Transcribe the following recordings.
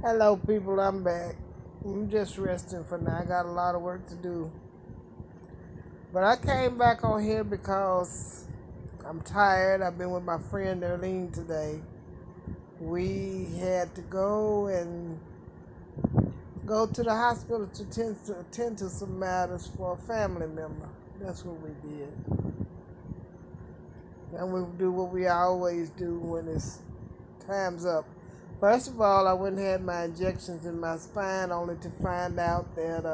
Hello, people. I'm back. I'm just resting for now. I got a lot of work to do. But I came back on here because I'm tired. I've been with my friend Erlene today. We had to go to the hospital to attend to some matters for a family member. That's what we did. And we do what we always do when it's time's up. First of all, I went and had my injections in my spine only to find out that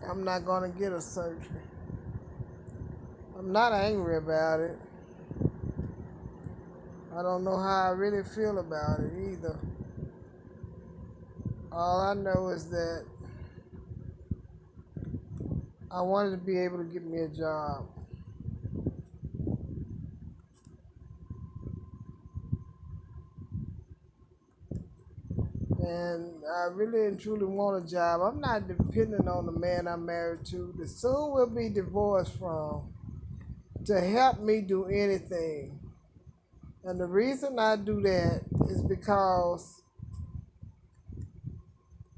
I'm not going to get a surgery. I'm not angry about it. I don't know how I really feel about it either. All I know is that I wanted to be able to get me a job. And I really and truly want a job. I'm not depending on the man I'm married to, that soon will be divorced from, to help me do anything. And the reason I do that is because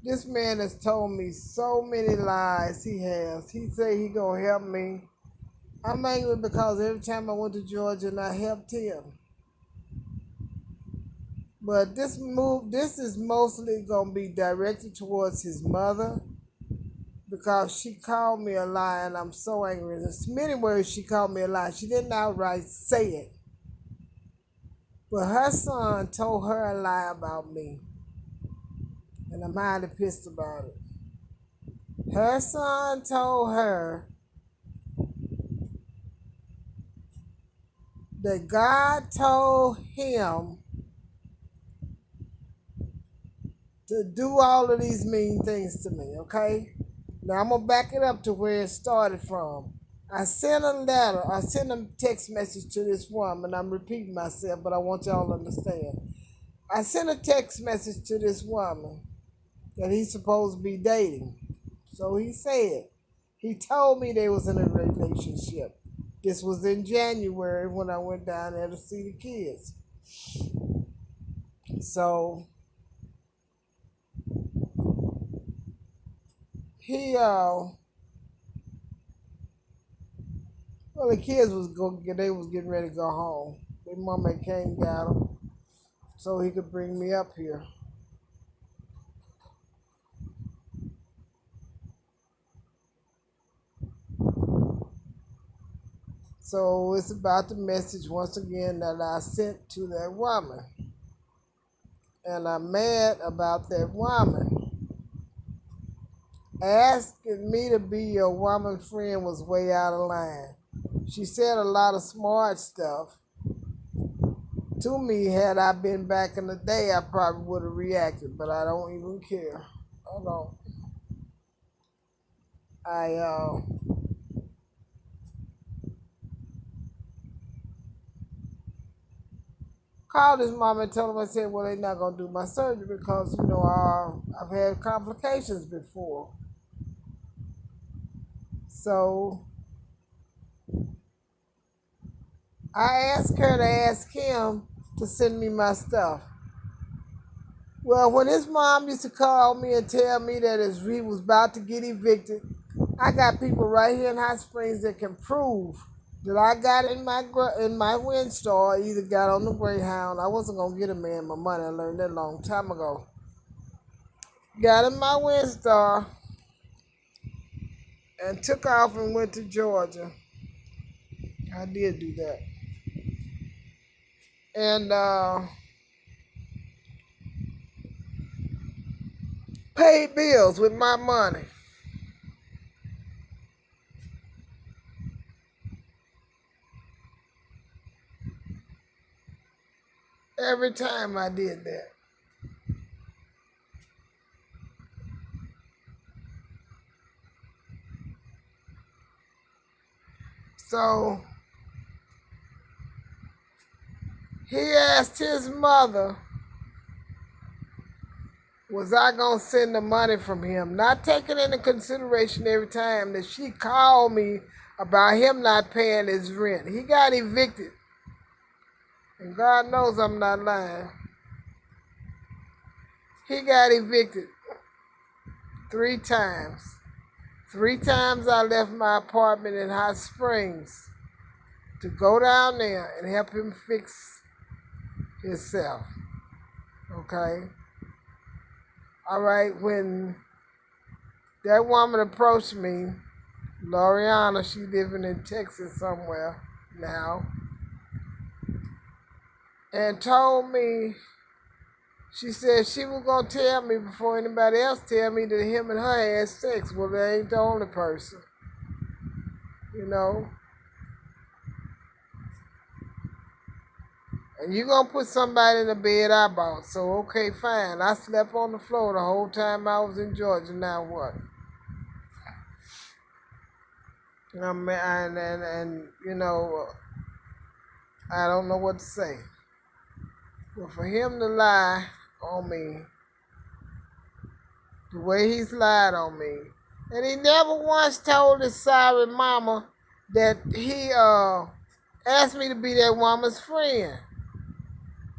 this man has told me so many lies. He has. He say he gonna help me. I'm angry because every time I went to Georgia and I helped him. But this is mostly gonna be directed towards his mother because she called me a lie, and I'm so angry. In many words, she called me a lie. She didn't outright say it, but her son told her a lie about me, and I'm highly pissed about it. Her son told her that God told him to do all of these mean things to me, okay? Now I'm gonna back it up to where it started from. I sent a text message to this woman. I'm repeating myself, but I want y'all to understand. I sent a text message to this woman that he's supposed to be dating. So he said, he told me they was in a relationship. This was in January when I went down there to see the kids. So well, the kids they was getting ready to go home. Their mama came and got them so he could bring me up here. So it's about the message once again that I sent to that woman. And I'm mad about that woman. Asking me to be your woman friend was way out of line. She said a lot of smart stuff to me. Had I been back in the day, I probably would have reacted, but I don't even care. I don't. I called his mom and told him, I said, well, they're not going to do my surgery because, I've had complications before. So I asked her to ask him to send me my stuff. Well, when his mom used to call me and tell me that he was about to get evicted, I got people right here in Hot Springs that can prove that I got in my Windstar, either got on the Greyhound. I wasn't gonna get a man my money. I learned that a long time ago. Got in my Windstar and took off and went to Georgia. I did do that, and paid bills with my money. Every time I did that. So he asked his mother, was I gonna send the money from him? Not taking into consideration every time that she called me about him not paying his rent. He got evicted. And God knows I'm not lying. He got evicted 3 times. 3 times I left my apartment in Hot Springs to go down there and help him fix himself. Okay? All right, when that woman approached me, Loriana, she living in Texas somewhere now, and told me, she said she was gonna tell me before anybody else tell me that him and her had sex. Well, they ain't the only person, you know. And you gonna put somebody in the bed I bought, so okay, fine. I slept on the floor the whole time I was in Georgia. Now what? And you know, I don't know what to say. But for him to lie on me the way he's lied on me, and he never once told his sorry mama that he asked me to be that woman's friend.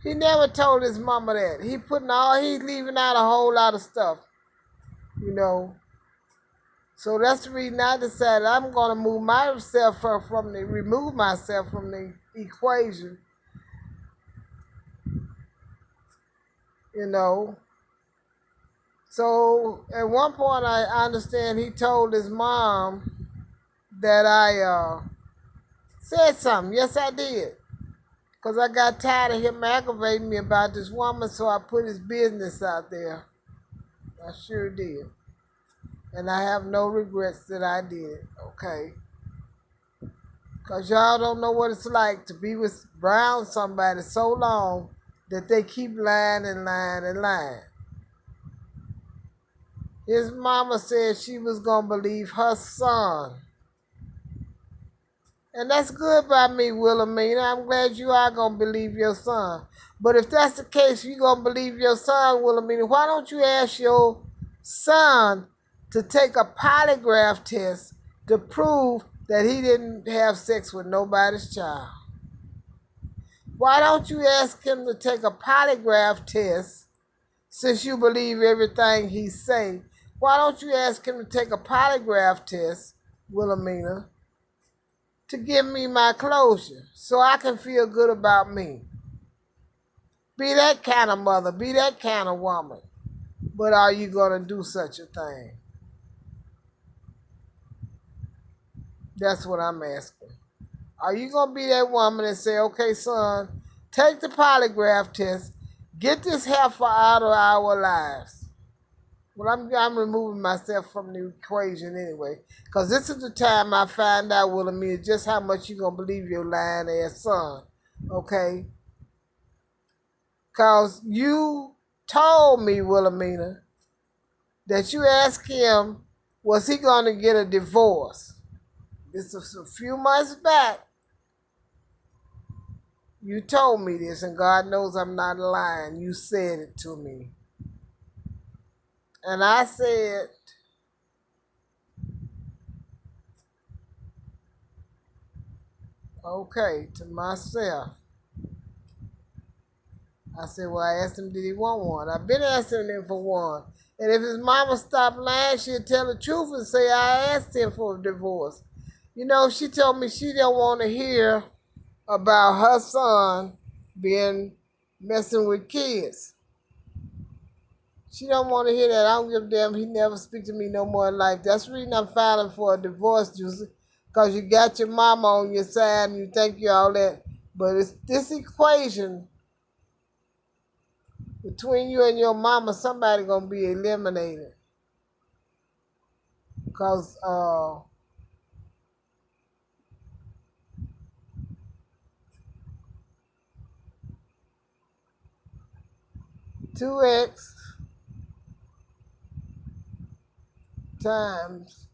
He never told his mama that. He's leaving out a whole lot of stuff, you know. So that's the reason I decided I'm gonna remove myself from the equation, you know. So at one point I understand he told his mom that I said something. Yes, I did. Because I got tired of him aggravating me about this woman, so I put his business out there. I sure did. And I have no regrets that I did, okay? Because y'all don't know what it's like to be around somebody so long that they keep lying and lying and lying. His mama said she was going to believe her son. And that's good by me, Wilhelmina. I'm glad you are going to believe your son. But if that's the case, you're going to believe your son, Wilhelmina, why don't you ask your son to take a polygraph test to prove that he didn't have sex with nobody's child? Why don't you ask him to take a polygraph test, since you believe everything he say? Why don't you ask him to take a polygraph test, Wilhelmina, to give me my closure so I can feel good about me? Be that kind of mother, be that kind of woman. But are you going to do such a thing? That's what I'm asking. Are you going to be that woman and say, okay, son, take the polygraph test, get this heifer out of our lives? Well, I'm removing myself from the equation anyway, because this is the time I find out, Wilhelmina, just how much you going to believe your lying ass son, okay? Because you told me, Wilhelmina, that you asked him, was he going to get a divorce? This was a few months back. You told me this, and God knows I'm not lying. You said it to me. And I said, okay, to myself. I said, well, I asked him, did he want one? I've been asking him for one. And if his mama stopped lying, she'd tell the truth and say, I asked him for a divorce. You know, she told me she don't want to hear about her son being messing with kids. She don't want to hear that. I don't give a damn. He never speak to me no more in life. That's the reason I'm filing for a divorce, Juicy. Because you got your mama on your side and you think you all that. But it's this equation between you and your mama, somebody going to be eliminated. Because 2x times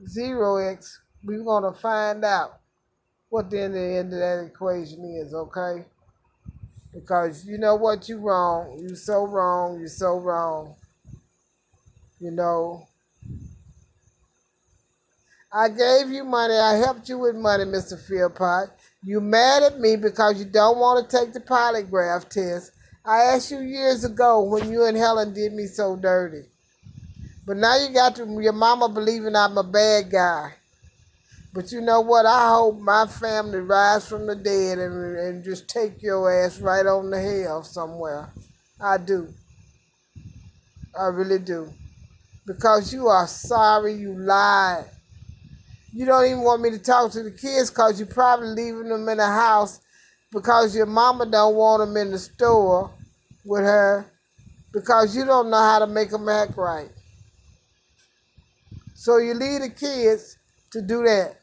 0x, we're going to find out what the end of that equation is, okay? Because you know what, you wrong. You so wrong. You so wrong. You know, I gave you money. I helped you with money, Mr. Philpott. You mad at me because you don't want to take the polygraph test. I asked you years ago when you and Helen did me so dirty. But now you got your mama believing I'm a bad guy. But you know what? I hope my family rise from the dead and just take your ass right on to hell somewhere. I do. I really do. Because you are sorry you lied. You don't even want me to talk to the kids because you're probably leaving them in the house because your mama don't want them in the store with her because you don't know how to make them act right. So you leave the kids to do that.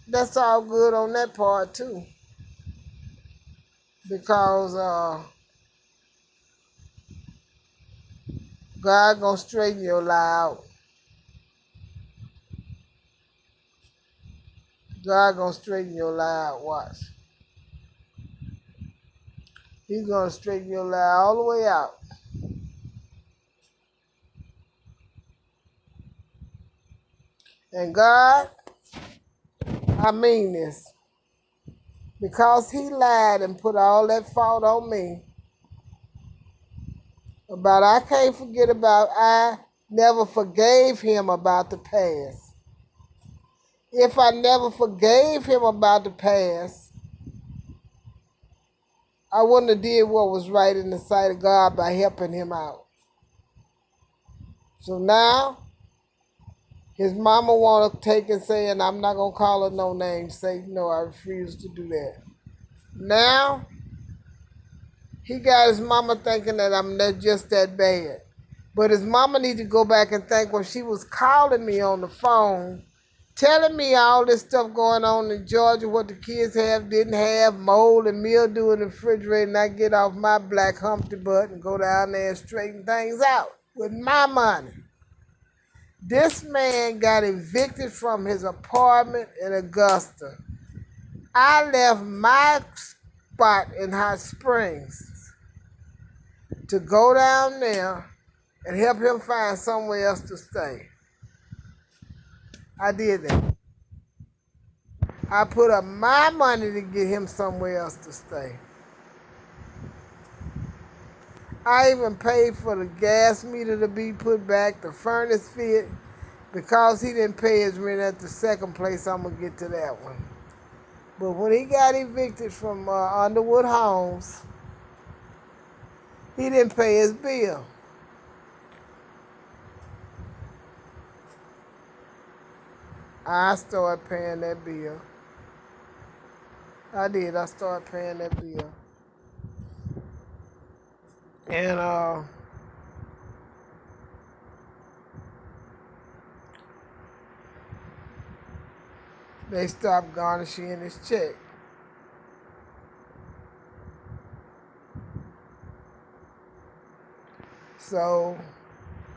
That's all good on that part too. Because God gonna straighten your lie out. God gonna straighten your lie out. Watch. He's gonna straighten your lie all the way out. And God, I mean this. Because he lied and put all that fault on me about I can't forget about I never forgave him about the past. If I never forgave him about the past, I wouldn't have did what was right in the sight of God by helping him out. So now his mama wanna take and say, and I'm not gonna call her no name, say no, I refuse to do that. Now he got his mama thinking that I'm not just that bad. But his mama need to go back and think when she was calling me on the phone, telling me all this stuff going on in Georgia, what the kids have, didn't have, mold and mildew in the refrigerator, and I get off my black Humpty butt and go down there and straighten things out with my money. This man got evicted from his apartment in Augusta. I left my spot in Hot Springs to go down there and help him find somewhere else to stay. I did that. I put up my money to get him somewhere else to stay. I even paid for the gas meter to be put back, the furnace fit, because he didn't pay his rent at the second place. I'm going to get to that one. But when he got evicted from Underwood Homes, he didn't pay his bill. I started paying that bill. I did. I started paying that bill. And they stopped garnishing his check. So,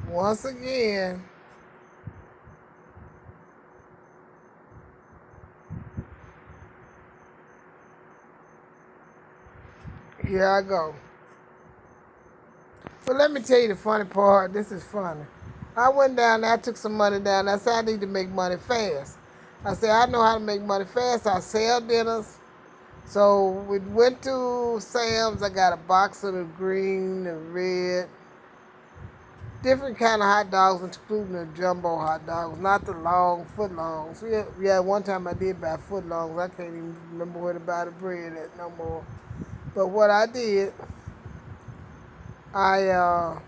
once again, here I go. But let me tell you the funny part. This is funny. I went down there, I took some money down there. I said, I need to make money fast. I said, I know how to make money fast. I sell dinners. So we went to Sam's. I got a box of the green, the red, different kind of hot dogs, including the jumbo hot dogs, not the long, foot longs. Yeah, one time I did buy foot longs. I can't even remember where to buy the bread at no more. But what I did, I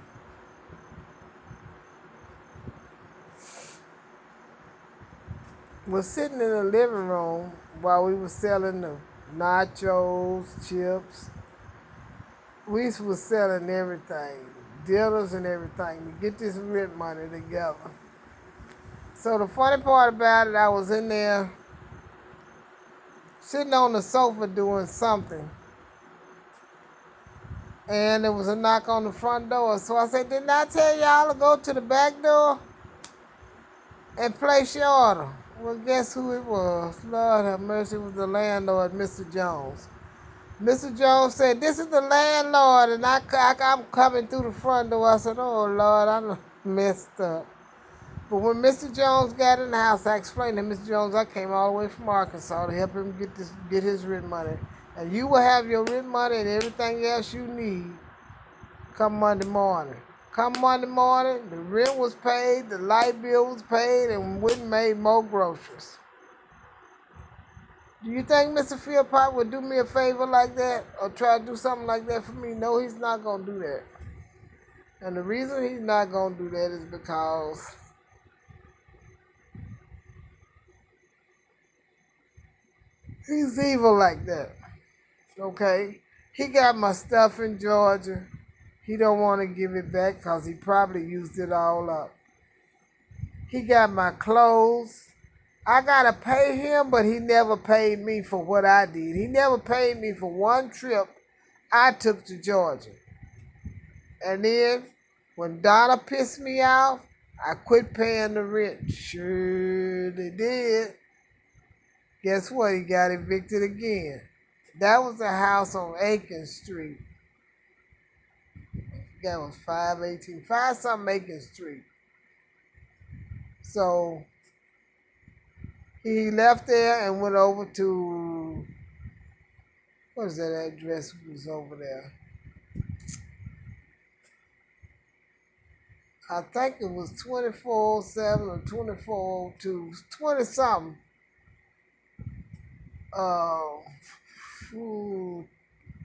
was sitting in the living room while we were selling the nachos, chips. We was selling everything, dinners and everything, to get this rent money together. So the funny part about it, I was in there sitting on the sofa doing something, and there was a knock on the front door. So I said, didn't I tell y'all to go to the back door and place your order? Well, guess who it was? Lord have mercy, it was the landlord, Mr. Jones. Mr. Jones said, this is the landlord, and I'm coming through the front door. I said, oh, Lord, I messed up. But when Mr. Jones got in the house, I explained to Mr. Jones I came all the way from Arkansas to help him get his rent money. And you will have your rent money and everything else you need come Monday morning. Come Monday morning, the rent was paid, the light bill was paid, and we made more groceries. Do you think Mr. Philpott would do me a favor like that or try to do something like that for me? No, he's not going to do that. And the reason he's not going to do that is because he's evil like that. Okay? He got my stuff in Georgia. He don't want to give it back because he probably used it all up. He got my clothes. I gotta pay him, but he never paid me for what I did. He never paid me for one trip I took to Georgia. And then when Donna pissed me off, I quit paying the rent. Surely did. Guess what? He got evicted again. That was a house on Aiken Street. That was 518, 5 something Aiken Street. So he left there and went over to, what is that address was over there? I think it was 2407 or 2402, 20 something.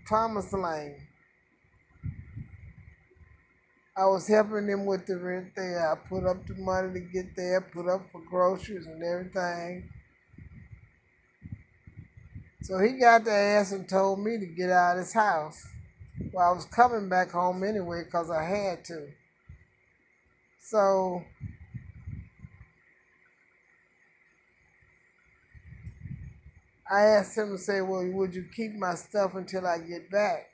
Thomas Lane. I was helping him with the rent there. I put up the money to get there, put up for groceries and everything. So he got the ass and told me to get out of his house. Well, I was coming back home anyway because I had to. So I asked him to say, well, would you keep my stuff until I get back?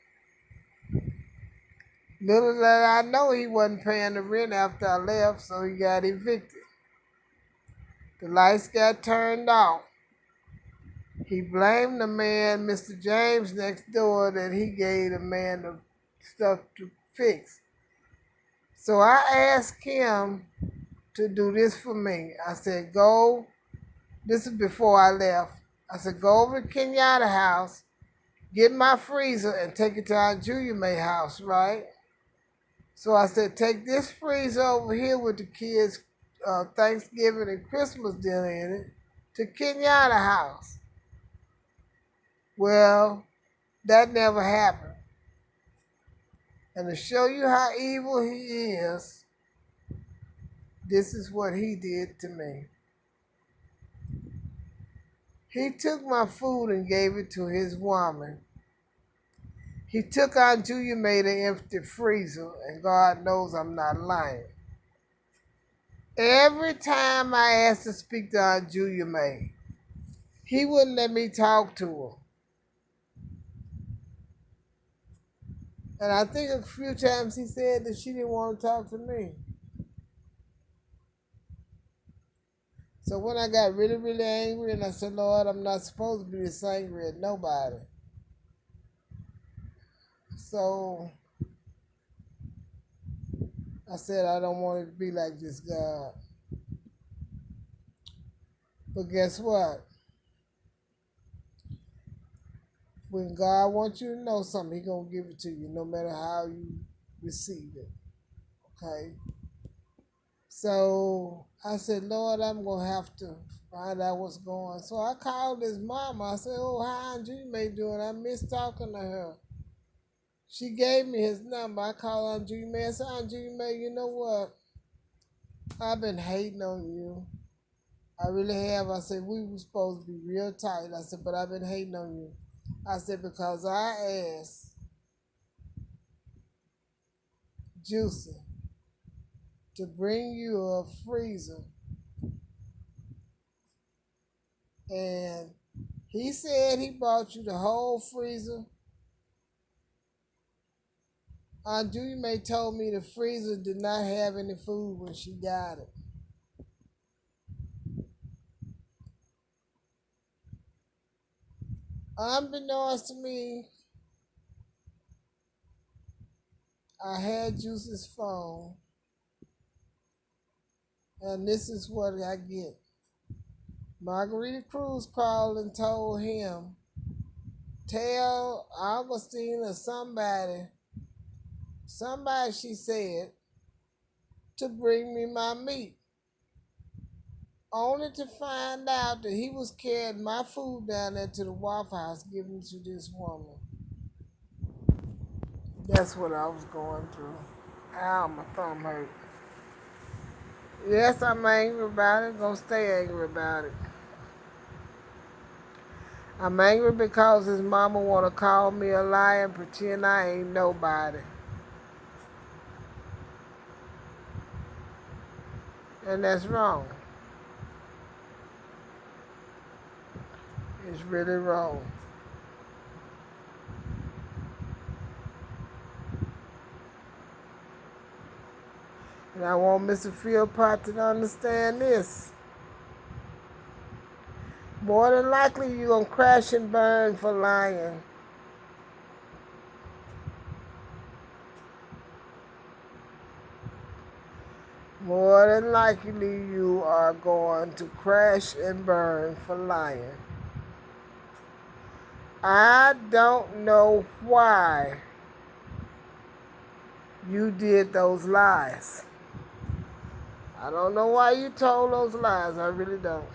Little did I know he wasn't paying the rent after I left, so he got evicted. The lights got turned off. He blamed the man, Mr. James next door, that he gave the man the stuff to fix. So I asked him to do this for me. I said, go, this is before I left. I said, go over to Kenyatta house, get my freezer, and take it to our Julia May house, right? So I said, take this freezer over here with the kids' Thanksgiving and Christmas dinner in it to Kenyatta house. Well, that never happened. And to show you how evil he is, this is what he did to me. He took my food and gave it to his woman. He took Aunt Julia May the empty freezer, and God knows I'm not lying. Every time I asked to speak to Aunt Julia May, he wouldn't let me talk to her. And I think a few times he said that she didn't want to talk to me. So when I got really, really angry and I said, Lord, I'm not supposed to be this angry at nobody. So I said, I don't want it to be like this, God. But guess what? When God wants you to know something, He's going to give it to you no matter how you receive it. Okay? So I said, Lord, I'm going to have to find out what's going on. So I called his mama. I said, oh, how Aunt Julia May doing? I miss talking to her. She gave me his number. I called Aunt Julia May. I said, Aunt Julia May, you know what? I've been hating on you. I really have. I said, we were supposed to be real tight. I said, but I've been hating on you. I said, because I asked Juicy to bring you a freezer. And he said he bought you the whole freezer. Aunt Julia May told me the freezer did not have any food when she got it. Unbeknownst to me, I had Juice's phone, and this is what I get. Margarita Cruz called and told him tell Augustine or somebody she said, to bring me my meat. Only to find out that he was carrying my food down there to the Waffle House, giving it to this woman. That's what I was going through. Ow, my thumb hurt. Yes, I'm angry about it. Gonna stay angry about it. I'm angry because his mama wanna call me a liar and pretend I ain't nobody. And that's wrong. It's really wrong. And I want Mr. Philpott to understand this. More than likely, you're going to crash and burn for lying. More than likely, you are going to crash and burn for lying. I don't know why you did those lies. I don't know why you told those lies. I really don't.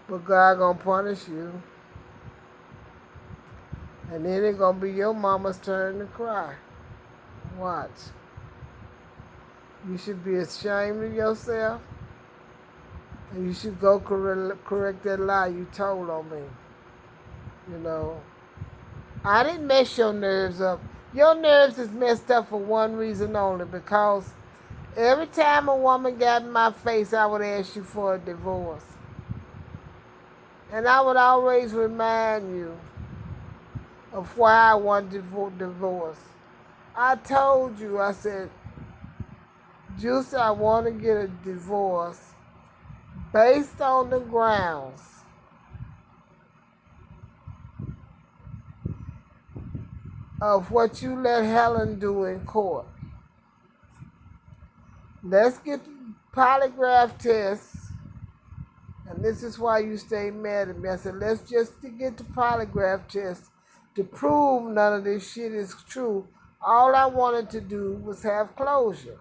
But God gonna punish you. And then it's gonna be your mama's turn to cry. Watch. You should be ashamed of yourself. And you should go correct that lie you told on me. You know. I didn't mess your nerves up. Your nerves is messed up for one reason only. Because every time a woman got in my face, I would ask you for a divorce. And I would always remind you of why I wanted divorce. I told you, I said, Juicy, I want to get a divorce based on the grounds of what you let Helen do in court. Let's get the polygraph test, and this is why you stay mad at me. I said, let's just get the polygraph test to prove none of this shit is true. All I wanted to do was have closure.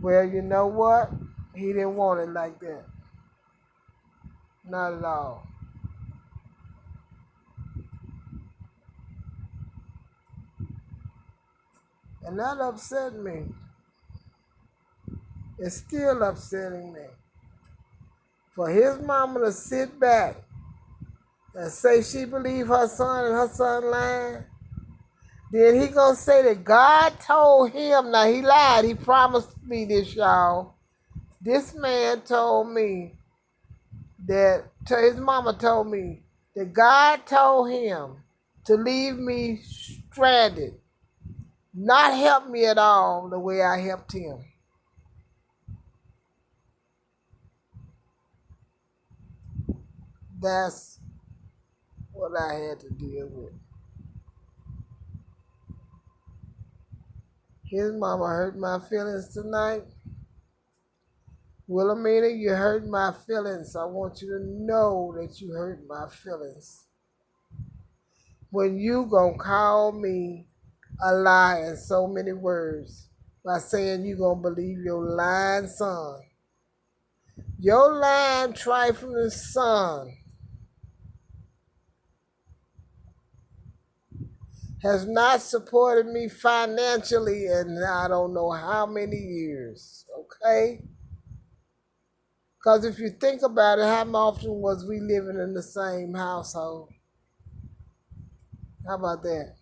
Well, you know what? He didn't want it like that. Not at all. And that upset me. It's still upsetting me. For his mama to sit back and say she believed her son and her son lying, then he gonna say that God told him. Now he lied. He promised me this, y'all. This man told me that his mama told me that God told him to leave me stranded, not help me at all the way I helped him. That's what I had to deal with. His mama hurt my feelings tonight. Wilhelmina, you hurt my feelings. I want you to know that you hurt my feelings. When you gonna call me a lie in so many words by saying you gonna believe your lying son. Your lying trifling son has not supported me financially in I don't know how many years, okay? Because if you think about it, how often was we living in the same household? How about that?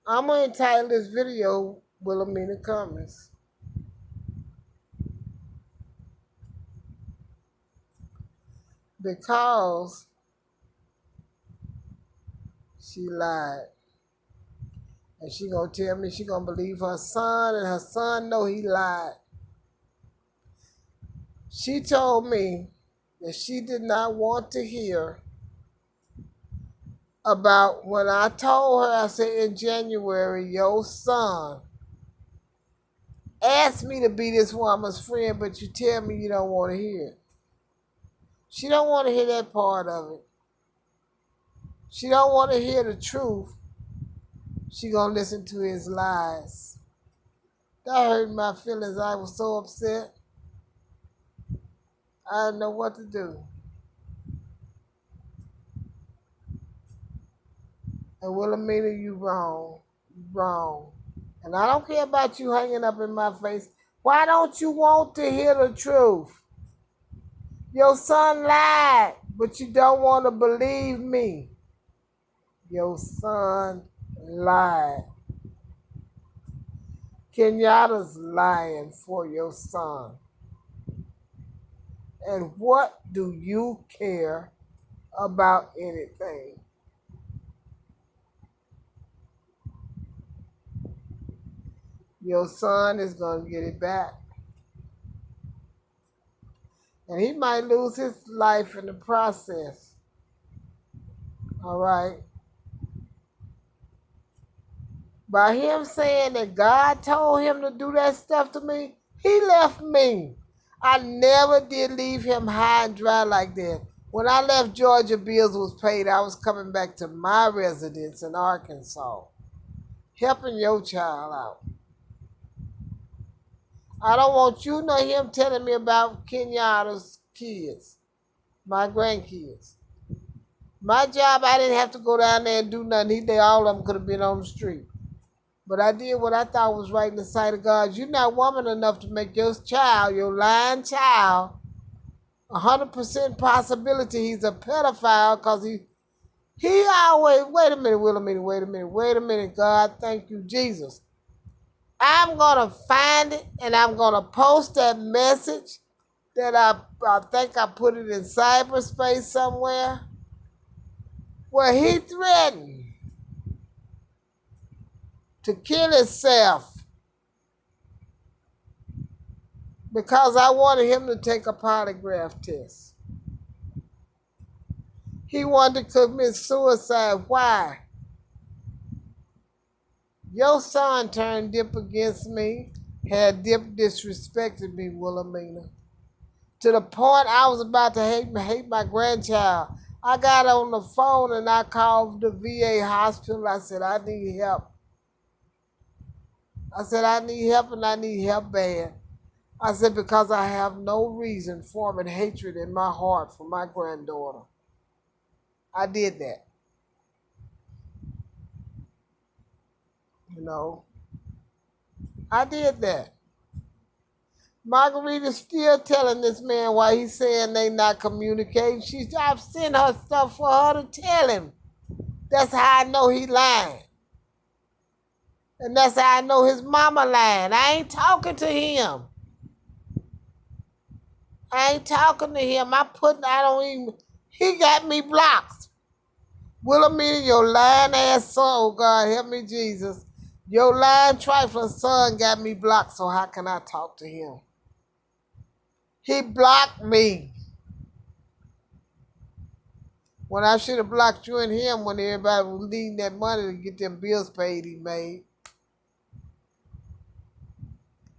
I'm going to entitle this video Wilhelmina Cummings. Because she lied. And she going to tell me she going to believe her son, and her son know he lied. She told me that she did not want to hear about when I told her, I said, in January, your son asked me to be this woman's friend, but you tell me you don't want to hear it. She don't want to hear that part of it. She don't want to hear the truth. She gonna listen to his lies. That hurt my feelings. I was so upset. I didn't know what to do. And Wilhelmina, you wrong. You wrong. And I don't care about you hanging up in my face. Why don't you want to hear the truth? Your son lied, but you don't want to believe me. Your son lied. Kenyatta's lying for your son. And what do you care about anything? Your son is going to get it back. And he might lose his life in the process. All right? By him saying that God told him to do that stuff to me, he left me. I never did leave him high and dry like that. When I left Georgia, bills was paid. I was coming back to my residence in Arkansas, helping your child out. I don't want you nor him telling me about Kenyatta's kids, my grandkids. My job, I didn't have to go down there and do nothing. All of them could have been on the street. But I did what I thought was right in the sight of God. You're not woman enough to make your child, your lying child, 100% possibility he's a pedophile because he always, wait a minute, God, thank you, Jesus. I'm going to find it and I'm going to post that message that I think I put it in cyberspace somewhere where he threatened to kill himself because I wanted him to take a polygraph test. He wanted to commit suicide. Why? Your son turned dip against me, had dip disrespected me, Wilhelmina, to the point I was about to hate my grandchild. I got on the phone and I called the VA hospital. I said, I need help. I said, I need help and I need help bad. I said, because I have no reason forming hatred in my heart for my granddaughter. I did that. You know, I did that. Margarita's still telling this man why he's saying they not communicating. I've sent her stuff for her to tell him. That's how I know he lying. And that's how I know his mama lying. I ain't talking to him. I ain't talking to him. He got me blocked. Wilhelmina, your lying ass son, oh God, help me, Jesus. Your lying trifling son got me blocked, so how can I talk to him? He blocked me. When I should have blocked you and him when everybody was needing that money to get them bills paid he made.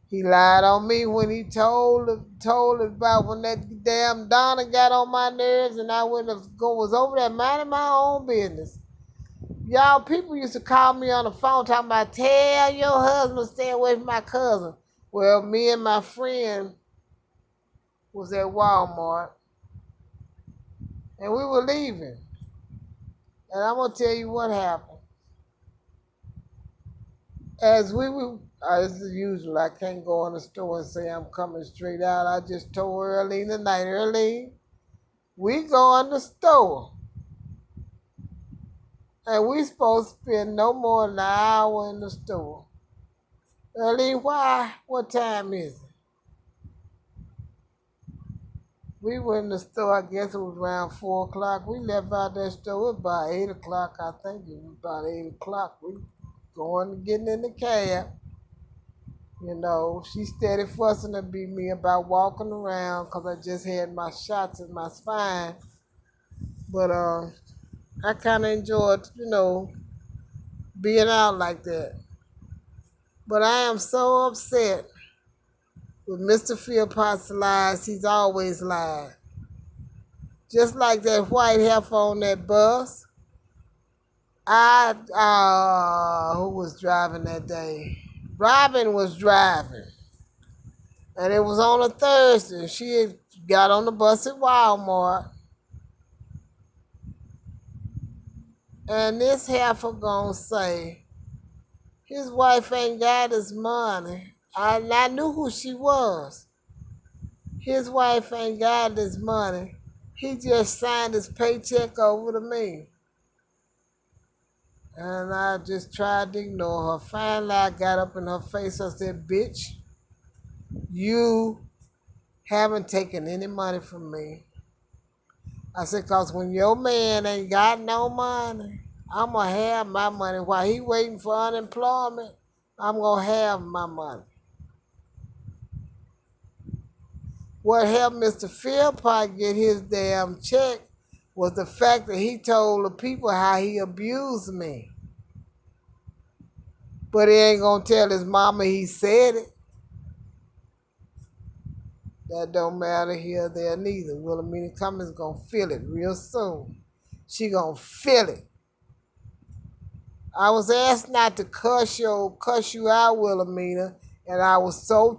He lied on me when he told about when that damn Donna got on my nerves and I was over there minding my own business. Y'all, people used to call me on the phone talking about, tell your husband to stay away from my cousin. Well, me and my friend was at Walmart and we were leaving. And I'm going to tell you what happened. As usual, I can't go in the store and say I'm coming straight out. I just told Earlene tonight, Earlene, we go in the store. And we supposed to spend no more than an hour in the store. Earlene, why? What time is it? We went in the store, I guess it was around 4 o'clock. We left out that store about 8 o'clock, I think it was about 8 o'clock. We going getting in the cab. You know, she steady fussing at me about walking around because I just had my shots in my spine. But I kind of enjoyed, being out like that. But I am so upset with Mr. Philpott's lies. He's always lied. Just like that white heifer on that bus. Who was driving that day? Robin was driving. And it was on a Thursday. She had got on the bus at Walmart. And this heifer gonna say, his wife ain't got his money. I knew who she was. His wife ain't got his money. He just signed his paycheck over to me. And I just tried to ignore her. Finally, I got up in her face. I said, bitch, you haven't taken any money from me. I said, because when your man ain't got no money, I'm going to have my money. While he waiting for unemployment, I'm going to have my money. What helped Mr. Philpott get his damn check was the fact that he told the people how he abused me. But he ain't going to tell his mama he said it. That don't matter here or there neither. Wilhelmina Cummings gonna feel it real soon. She gonna feel it. I was asked not to cuss you out, Wilhelmina, and I was so